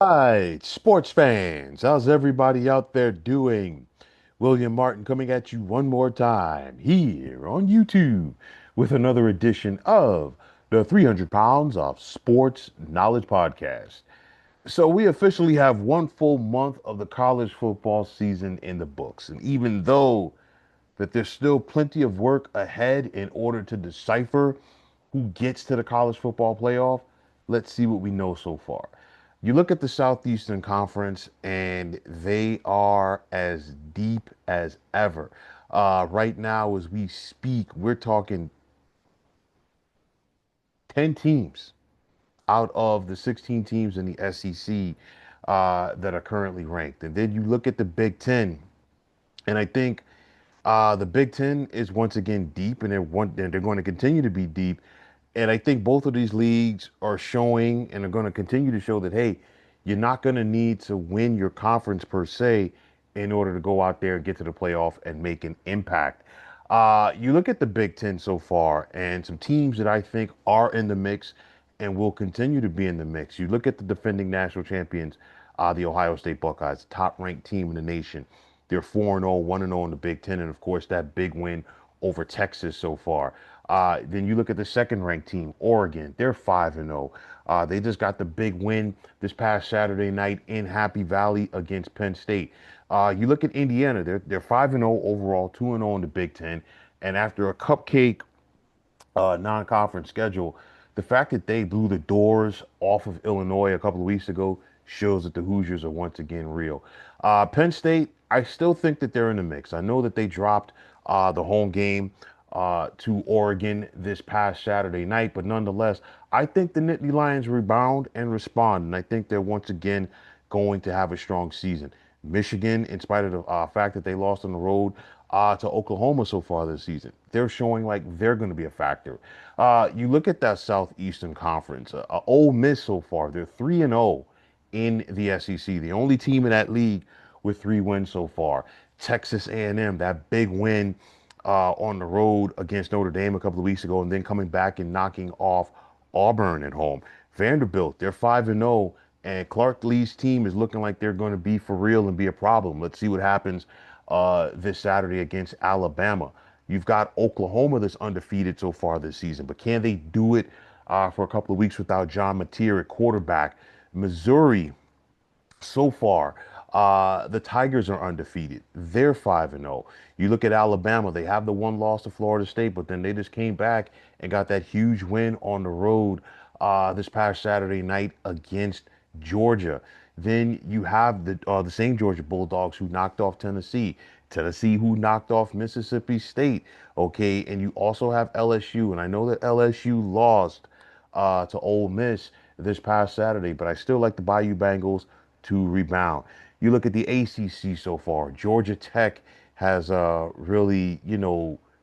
Right, sports fans, how's everybody out there doing? William Martin coming at you one more time here on YouTube with another edition of the 300 Pounds of Sports Knowledge Podcast. So, we officially have one full month of the college football season in the books. And even though that there's still plenty of work ahead in order to decipher who gets to the college football playoff, let's see what we know so far. You look at the Southeastern Conference, and they are as deep as ever. Right now, as we speak, we're talking 10 teams out of the 16 teams in the SEC that are currently ranked. And then you look at the Big Ten, and I think the Big Ten is once again deep, and they're going to continue to be deep. And I think both of these leagues are showing and are going to continue to show that, hey, you're not going to need to win your conference per se in order to go out there and get to the playoff and make an impact. You look at the Big Ten so far and some teams that I think are in the mix and will continue to be in the mix. You look at the defending national champions, the Ohio State Buckeyes, top ranked team in the nation. They're 4-0, 1-0 in the Big Ten, and of course, that big win over Texas so far. Then you look at the second ranked team, Oregon. They're 5-0. They just got the big win this past Saturday night in Happy Valley against Penn State. You look at Indiana. They're 5-0 overall, 2-0 in the Big Ten. And after a cupcake non-conference schedule, the fact that they blew the doors off of Illinois a couple of weeks ago shows that the Hoosiers are once again real. Penn State, I still think that they're in the mix. I know that they dropped the home game to Oregon this past Saturday night, but nonetheless, I think the Nittany Lions rebound and respond, and I think they're once again going to have a strong season. Michigan, in spite of the fact that they lost on the road to Oklahoma so far this season, they're showing like they're going to be a factor. You look at that Southeastern Conference. Ole Miss so far, they're 3-0 in the SEC, the only team in that league with 3 wins so far. Texas A&M, that big win on the road against Notre Dame a couple of weeks ago, and then coming back and knocking off Auburn at home. Vanderbilt, they're 5-0, and Clark Lee's team is looking like they're going to be for real and be a problem. Let's see what happens this Saturday against Alabama. You've got Oklahoma that's undefeated so far this season, but can they do it for a couple of weeks without John Mateer at quarterback? Missouri, so far, the Tigers are undefeated. They're 5-0. You look at Alabama, they have the one loss to Florida State, but then they just came back and got that huge win on the road this past Saturday night against Georgia. Then you have the same Georgia Bulldogs who knocked off Tennessee. Tennessee who knocked off Mississippi State. Okay, and you also have LSU, and I know that LSU lost to Ole Miss this past Saturday, but I still like the Bayou Bengals to rebound. You look at the ACC so far. Georgia Tech has really,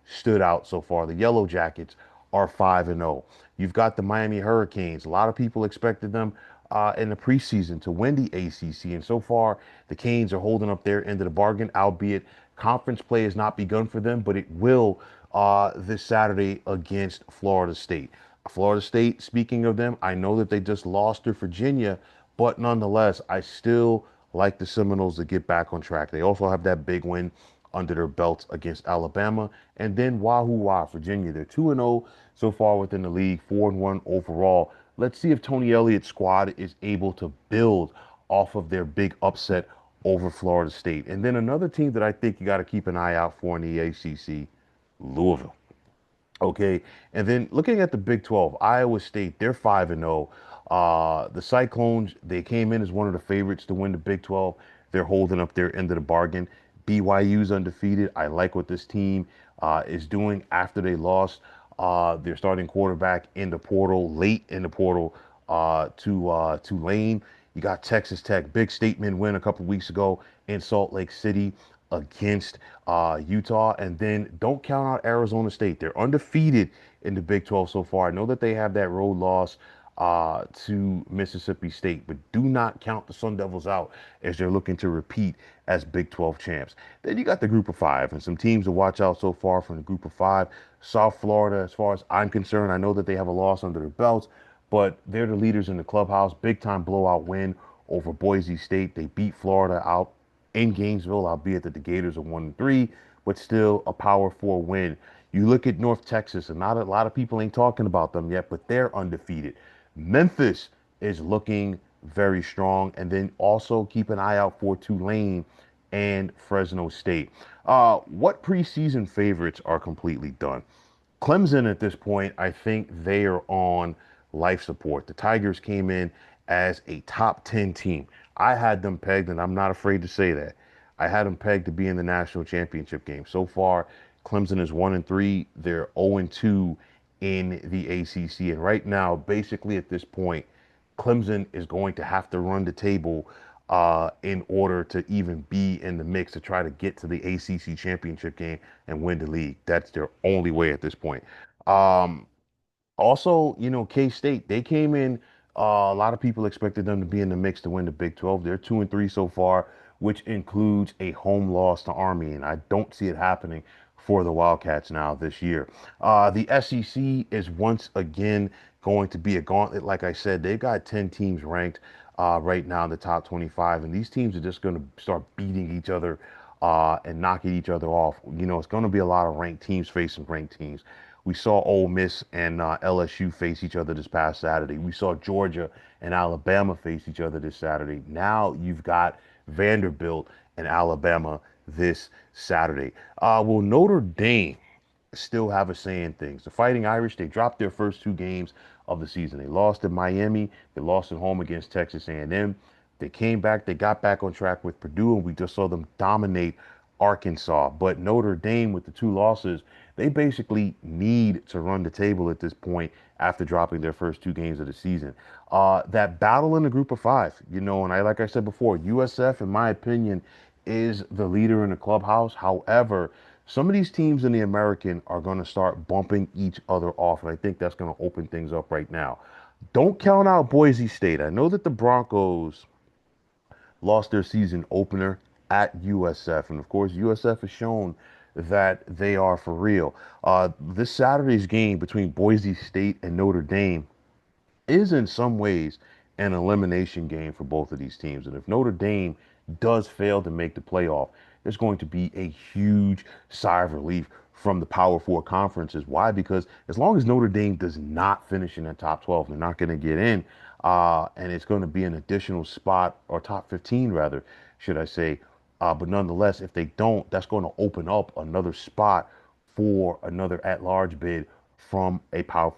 stood out so far. The Yellow Jackets are 5-0. You've got the Miami Hurricanes. A lot of people expected them in the preseason to win the ACC, and so far the Canes are holding up their end of the bargain, albeit conference play has not begun for them, but it will this Saturday against Florida State. Florida State, speaking of them, I know that they just lost to Virginia, but nonetheless, I still like the Seminoles to get back on track. They also have that big win under their belts against Alabama. And then Wahoo Wah, Virginia. They're 2-0 so far within the league, 4-1 overall. Let's see if Tony Elliott's squad is able to build off of their big upset over Florida State. And then another team that I think you got to keep an eye out for in the ACC, Louisville. Okay, and then looking at the Big 12, Iowa State, they're 5-0. The Cyclones, they came in as one of the favorites to win the Big 12. They're holding up their end of the bargain. BYU's undefeated. I like what this team is doing after they lost their starting quarterback in the portal, late in the portal to Tulane. You got Texas Tech, big statement win a couple weeks ago in Salt Lake City against Utah. And then don't count out Arizona State. They're undefeated in the Big 12 so far. I know that they have that road loss to Mississippi State, but do not count the Sun Devils out as they're looking to repeat as Big 12 champs. Then you got the Group of Five and some teams to watch out so far from the Group of Five. South Florida, as far as I'm concerned, I know that they have a loss under their belts, but they're the leaders in the clubhouse. Big time blowout win over Boise State. They beat Florida out in Gainesville, albeit that the Gators are 1-3, but still a Power Four win. You look at North Texas, and not a lot of people ain't talking about them yet, but they're undefeated. Memphis is looking very strong, and then also keep an eye out for Tulane and Fresno State. What preseason favorites are completely done? Clemson at this point, I think they are on life support. The Tigers came in as a top 10 team. I had them pegged, and I'm not afraid to say that. I had them pegged to be in the national championship game. So far, Clemson is 1-3. They're 0-2 in the ACC. And right now, basically at this point, Clemson is going to have to run the table in order to even be in the mix to try to get to the ACC championship game and win the league. That's their only way at this point. Um, Also, K-State, they came in. A lot of people expected them to be in the mix to win the Big 12. They're 2-3 so far, which includes a home loss to Army, and I don't see it happening for the Wildcats now this year. The SEC is once again going to be a gauntlet. Like I said, they've got 10 teams ranked right now in the top 25, and these teams are just going to start beating each other and knocking each other off. It's going to be a lot of ranked teams facing ranked teams. We saw Ole Miss and LSU face each other this past Saturday. We saw Georgia and Alabama face each other this Saturday. Now you've got Vanderbilt and Alabama this Saturday. Will Notre Dame still have a say in things? The Fighting Irish, they dropped their first two games of the season. They lost at Miami. They lost at home against Texas A&M. They came back. They got back on track with Purdue, and we just saw them dominate Arkansas. But Notre Dame, with the two losses, they basically need to run the table at this point after dropping their first two games of the season. That battle in the group of five, and like I said before, USF, in my opinion, is the leader in the clubhouse. However, some of these teams in the American are going to start bumping each other off, and I think that's going to open things up right now. Don't count out Boise State. I know that the Broncos lost their season opener at USF. And of course, USF has shown that they are for real. This Saturday's game between Boise State and Notre Dame is in some ways an elimination game for both of these teams. And if Notre Dame does fail to make the playoff, there's going to be a huge sigh of relief from the Power Four conferences. Why? Because as long as Notre Dame does not finish in the top 12, they're not going to get in. And it's going to be an additional spot, or top 15 rather, should I say. But nonetheless, if they don't, that's going to open up another spot for another at-large bid from a Power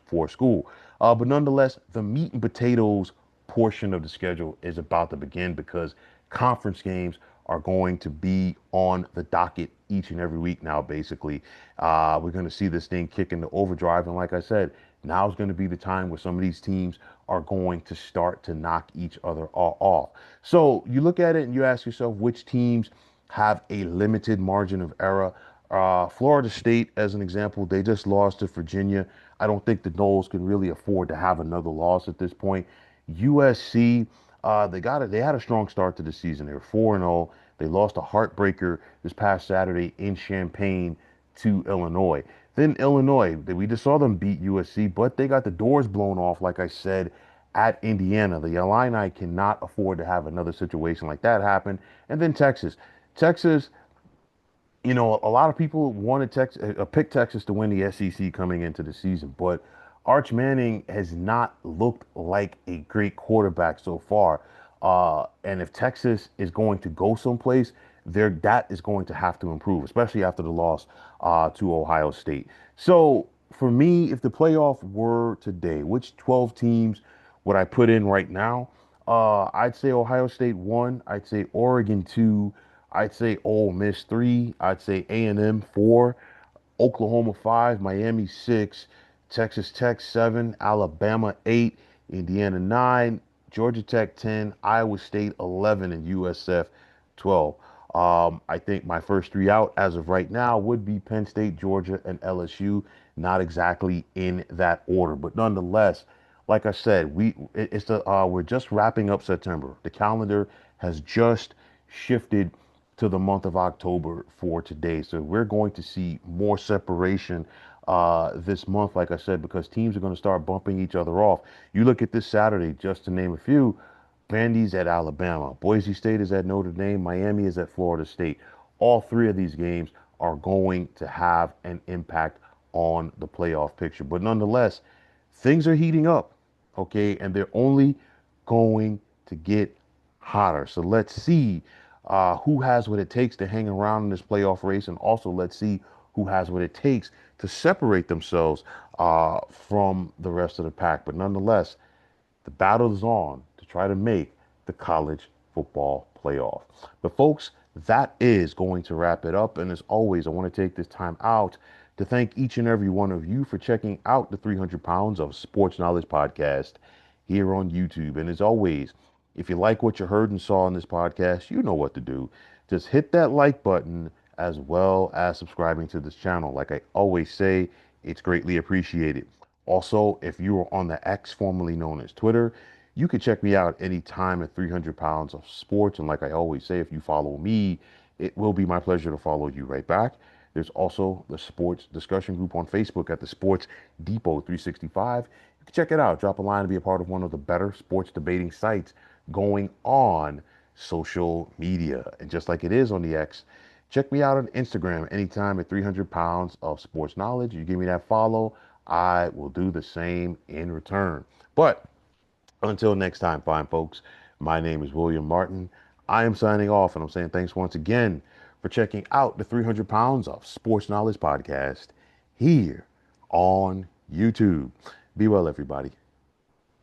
Four school. But nonetheless, the meat and potatoes portion of the schedule is about to begin because conference games are going to be on the docket each and every week now, basically. We're going to see this thing kick into overdrive. And like I said, now is going to be the time where some of these teams are going to start to knock each other off. So you look at it and you ask yourself which teams have a limited margin of error. Florida State, as an example, they just lost to Virginia. I don't think the Noles can really afford to have another loss at this point. USC, they had a strong start to the season. They were 4-0. They lost a heartbreaker this past Saturday in Champaign to Illinois. Then Illinois, we just saw them beat USC, but they got the doors blown off, like I said, at Indiana. The Illini cannot afford to have another situation like that happen. And then Texas. Texas, a lot of people wanted Texas, picked Texas to win the SEC coming into the season, but Arch Manning has not looked like a great quarterback so far. And if Texas is going to go someplace, that is going to have to improve, especially after the loss to Ohio State. So for me, if the playoff were today, which 12 teams would I put in right now? I'd say Ohio State 1. I'd say Oregon 2. I'd say Ole Miss 3. I'd say A&M 4. Oklahoma 5. Miami 6. Texas Tech 7. Alabama 8. Indiana 9. Georgia Tech 10. Iowa State 11. And USF 12. I think my first three out as of right now would be Penn State, Georgia, and LSU. Not exactly in that order, but nonetheless, like I said, we're just wrapping up September. The calendar has just shifted to the month of October for today, so we're going to see more separation this month, like I said, because teams are going to start bumping each other off. You look at this Saturday, just to name a few. Vandy's at Alabama. Boise State is at Notre Dame. Miami is at Florida State. All three of these games are going to have an impact on the playoff picture. But nonetheless, things are heating up, okay? And they're only going to get hotter. So let's see who has what it takes to hang around in this playoff race. And also, let's see who has what it takes to separate themselves from the rest of the pack. But nonetheless, the battle is on to try to make the college football playoff. But folks, that is going to wrap it up. And as always, I want to take this time out to thank each and every one of you for checking out the 300 Pounds of Sports Knowledge podcast here on YouTube. And as always, if you like what you heard and saw on this podcast, you know what to do. Just hit that like button as well as subscribing to this channel. Like I always say, it's greatly appreciated. Also, if you are on the X, formerly known as Twitter, you can check me out anytime at 300 Pounds of Sports. And like I always say, if you follow me, it will be my pleasure to follow you right back. There's also the sports discussion group on Facebook at the Sports Depot 365. You can check it out. Drop a line to be a part of one of the better sports debating sites going on social media. And just like it is on the X, check me out on Instagram anytime at 300 Pounds of Sports Knowledge. You give me that follow, I will do the same in return. But until next time, fine folks, my name is William Martin. I am signing off, and I'm saying thanks once again for checking out the 300 Pounds of Sports Knowledge podcast here on YouTube. Be well, everybody.